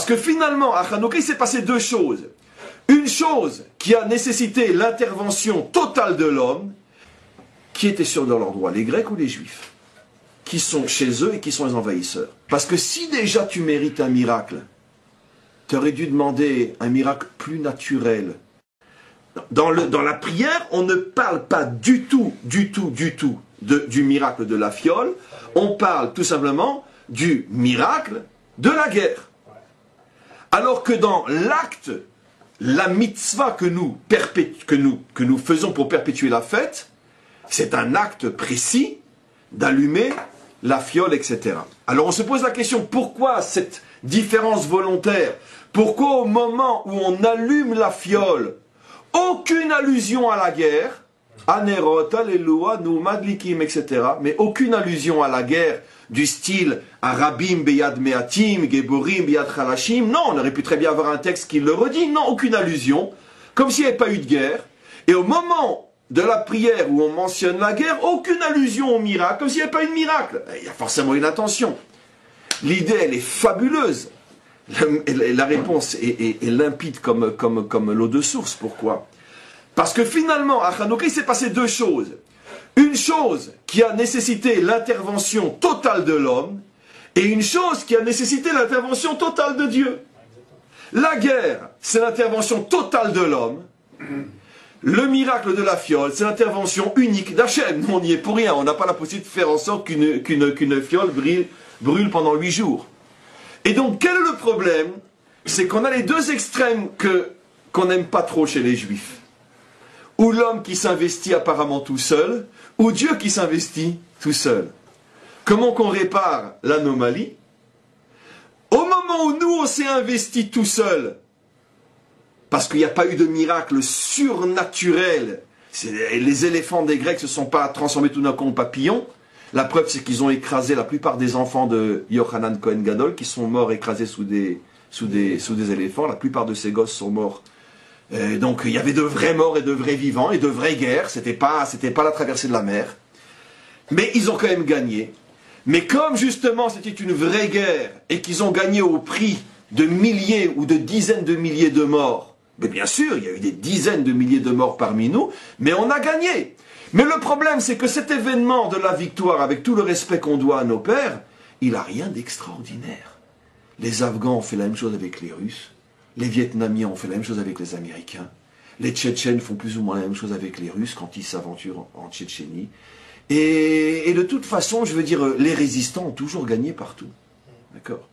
Parce que finalement, à Hanouka, il s'est passé deux choses. Une chose qui a nécessité l'intervention totale de l'homme, qui était sûr de leur droit, les Grecs ou les Juifs, qui sont chez eux et qui sont les envahisseurs. Parce que si déjà tu mérites un miracle, tu aurais dû demander un miracle plus naturel. Dans la prière, on ne parle pas du tout du miracle de la fiole, on parle tout simplement du miracle de la guerre. Alors que dans l'acte, la mitzvah que nous faisons pour perpétuer la fête, c'est un acte précis d'allumer la fiole, etc. Alors on se pose la question, pourquoi cette différence volontaire? Pourquoi au moment où on allume la fiole, aucune allusion à la guerre, Anerot, Alléluia, nous madlikim, etc. Mais aucune allusion à la guerre du style Arabim beyad meatim, Geborim beyad chalashim. Non, on aurait pu très bien avoir un texte qui le redit. Non, aucune allusion. Comme s'il n'y avait pas eu de guerre. Et au moment de la prière où on mentionne la guerre, aucune allusion au miracle, comme s'il n'y avait pas eu de miracle. Il y a forcément une intention. L'idée, elle est fabuleuse. La réponse est limpide comme l'eau de source. Pourquoi? Parce que finalement, à Hanouka, il s'est passé deux choses. Une chose qui a nécessité l'intervention totale de l'homme, et une chose qui a nécessité l'intervention totale de Dieu. La guerre, c'est l'intervention totale de l'homme. Le miracle de la fiole, c'est l'intervention unique d'Hachem. Nous, on n'y est pour rien. On n'a pas la possibilité de faire en sorte qu'une fiole brûle pendant 8 jours. Et donc, quel est le problème? C'est qu'on a les deux extrêmes qu'on n'aime pas trop chez les Juifs. Ou l'homme qui s'investit apparemment tout seul, ou Dieu qui s'investit tout seul. Comment qu'on répare l'anomalie? Au moment où nous, on s'est investi tout seul, parce qu'il n'y a pas eu de miracle surnaturel, les éléphants des Grecs ne se sont pas transformés tout d'un coup en papillons. La preuve, c'est qu'ils ont écrasé la plupart des enfants de Yochanan Cohen Gadol, qui sont morts écrasés sous des éléphants. La plupart de ces gosses sont morts. Donc il y avait de vrais morts et de vrais vivants et de vraies guerres. C'était pas la traversée de la mer. Mais ils ont quand même gagné. Mais comme justement c'était une vraie guerre et qu'ils ont gagné au prix de milliers ou de dizaines de milliers de morts, mais bien sûr, il y a eu des dizaines de milliers de morts parmi nous, mais on a gagné. Mais le problème, c'est que cet événement de la victoire, avec tout le respect qu'on doit à nos pères, il n'a rien d'extraordinaire. Les Afghans ont fait la même chose avec les Russes. Les Vietnamiens ont fait la même chose avec les Américains. Les Tchétchènes font plus ou moins la même chose avec les Russes quand ils s'aventurent en Tchétchénie. Et de toute façon, je veux dire, les résistants ont toujours gagné partout. D'accord?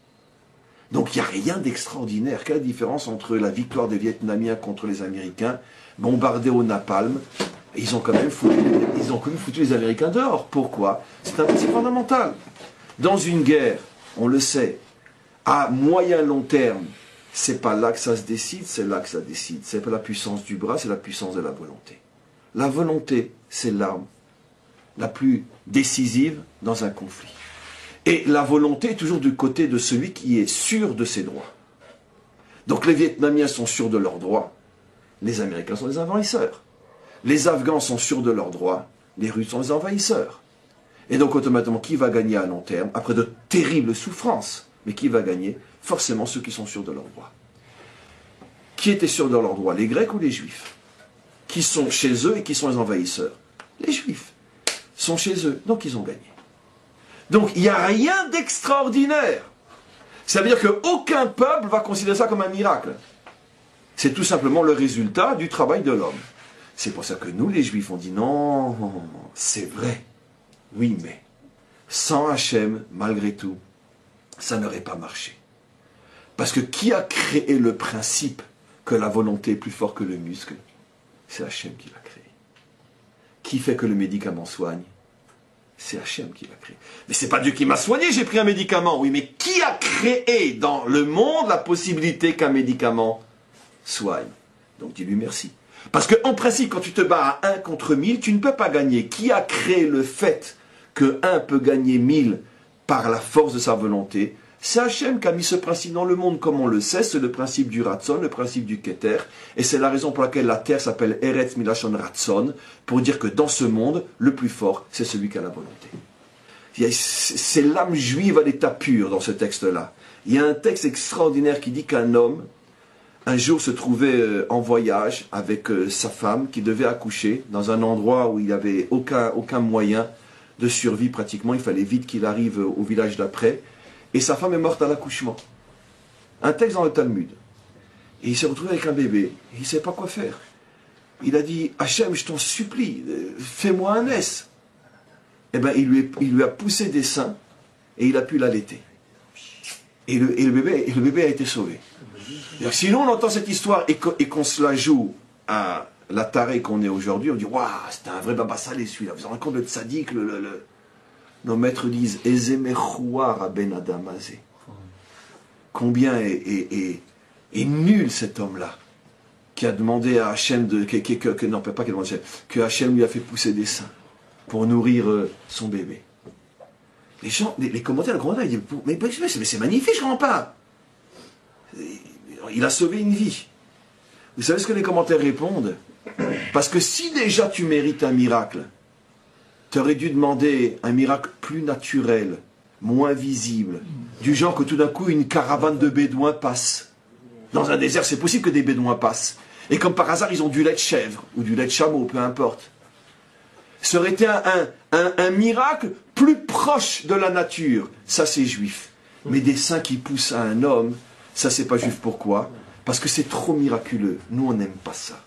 Donc il n'y a rien d'extraordinaire. Quelle différence entre la victoire des Vietnamiens contre les Américains, bombardés au napalm? Ils ont quand même foutu les Américains dehors. Pourquoi? C'est un principe fondamental. Dans une guerre, on le sait, à moyen long terme, c'est pas là que ça se décide, c'est là que ça décide. C'est pas la puissance du bras, c'est la puissance de la volonté. La volonté, c'est l'arme la plus décisive dans un conflit. Et la volonté est toujours du côté de celui qui est sûr de ses droits. Donc les Vietnamiens sont sûrs de leurs droits, les Américains sont des envahisseurs. Les Afghans sont sûrs de leurs droits, les Russes sont des envahisseurs. Et donc automatiquement, qui va gagner à long terme, après de terribles souffrances? Mais qui va gagner? Forcément ceux qui sont sûrs de leurs droits. Qui étaient sûrs de leurs droits? Les Grecs ou les Juifs? Qui sont chez eux et qui sont les envahisseurs? Les Juifs sont chez eux, donc ils ont gagné. Donc il n'y a rien d'extraordinaire. Ça veut dire qu'aucun peuple va considérer ça comme un miracle. C'est tout simplement le résultat du travail de l'homme. C'est pour ça que nous, les Juifs, on dit non, c'est vrai. Oui, mais sans Hachem, malgré tout, ça n'aurait pas marché. Parce que qui a créé le principe que la volonté est plus forte que le muscle? C'est Hachem qui l'a créé. Qui fait que le médicament soigne? C'est Hachem qui l'a créé. Mais c'est pas Dieu qui m'a soigné, j'ai pris un médicament. Oui, mais qui a créé dans le monde la possibilité qu'un médicament soigne? Donc dis-lui merci. Parce qu'en principe, quand tu te bats à 1 contre 1000, tu ne peux pas gagner. Qui a créé le fait que 1 peut gagner 1000 par la force de sa volonté? C'est Hachem qui a mis ce principe dans le monde, comme on le sait, c'est le principe du Ratson, le principe du Keter, et c'est la raison pour laquelle la terre s'appelle Eretz Milashon Ratson, pour dire que dans ce monde, le plus fort, c'est celui qui a la volonté. C'est l'âme juive à l'état pur dans ce texte-là. Il y a un texte extraordinaire qui dit qu'un homme, un jour, se trouvait en voyage avec sa femme qui devait accoucher dans un endroit où il n'y avait aucun moyen de survie pratiquement. Il fallait vite qu'il arrive au village d'après. Et sa femme est morte à l'accouchement. Un texte dans le Talmud. Et il s'est retrouvé avec un bébé. Il ne savait pas quoi faire. Il a dit, Hachem, je t'en supplie, fais-moi un S. Eh bien, il lui a poussé des seins et il a pu l'allaiter. Et le bébé a été sauvé. Sinon, on entend cette histoire et qu'on se la joue à la tarée qu'on est aujourd'hui, on dit, waouh, c'était un vrai baba salé celui-là. Vous vous rendez compte de tzaddik, nos maîtres disent, Ezemechouar ben Adam azé. Combien est nul cet homme-là, qui a demandé à Hachem que Hachem lui a fait pousser des seins pour nourrir son bébé. Les gens, les commentaires, ils disent, mais c'est magnifique, je ne comprends pas. Il a sauvé une vie. Vous savez ce que les commentaires répondent? Parce que si déjà tu mérites un miracle, tu aurais dû demander un miracle plus naturel, moins visible, du genre que tout d'un coup une caravane de bédouins passe. Dans un désert, c'est possible que des bédouins passent. Et comme par hasard, ils ont du lait de chèvre ou du lait de chameau, peu importe. Ça aurait été un miracle plus proche de la nature. Ça, c'est juif. Mais des seins qui poussent à un homme, ça, c'est pas juif. Pourquoi? Parce que c'est trop miraculeux. Nous, on n'aime pas ça.